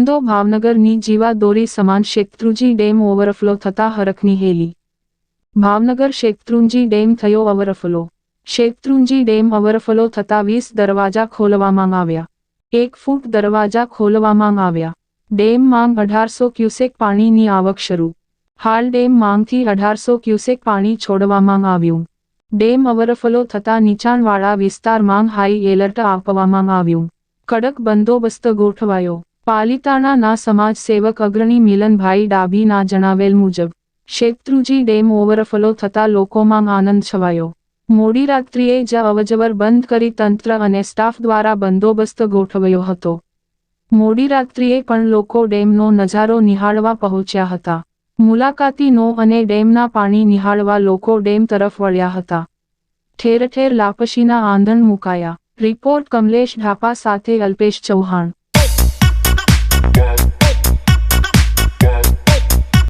બંધો ભાવનગરની જીવાદોરી સમાન શેત્રુંજી ડેમ ઓવરફ્લો થતા હરખની હેલી। ભાવનગર શેત્રુંજી ડેમ થયો ઓવરફ્લો। શેત્રુંજી ડેમ ઓવરફ્લો થતા 20 દરવાજા ખોલવામાં આવ્યા। 1 ફૂટ દરવાજા ખોલવામાં આવ્યા। ડેમમાં 1800 ક્યુસેક પાણીની આવક શરૂ। હાલ ડેમમાંથી 1800 ક્યુસેક પાણી છોડવામાં આવ્યું। ડેમ ઓવરફ્લો થતા નીચાણવાળા વિસ્તારમાં હાઈ એલર્ટ આપવામાં આવ્યું। કડક બંદોબસ્ત ગોઠવાયો। પાલિતાણાના સમાજસેવક અગ્રણી મિલનભાઈ ડાભીના જણાવેલ મુજબ શેત્રુંજી ડેમ ઓવરફ્લો થતા લોકોમાં આનંદ છવાયો। મોડી રાત્રિએ જ અવરજવર બંધ કરી તંત્ર અને સ્ટાફ દ્વારા બંદોબસ્ત ગોઠવાયો હતો। મોડી રાત્રિએ પણ લોકો ડેમનો નજારો નિહાળવા પહોંચ્યા હતા। મુલાકાતીનો અને ડેમના પાણી નિહાળવા લોકો ડેમ તરફ વળ્યા હતા। ઠેર ઠેર લાપસીના આંધણ મુકાયા। રિપોર્ટ કમલેશ ઢાપા સાથે અલ્પેશ ચૌહાણ।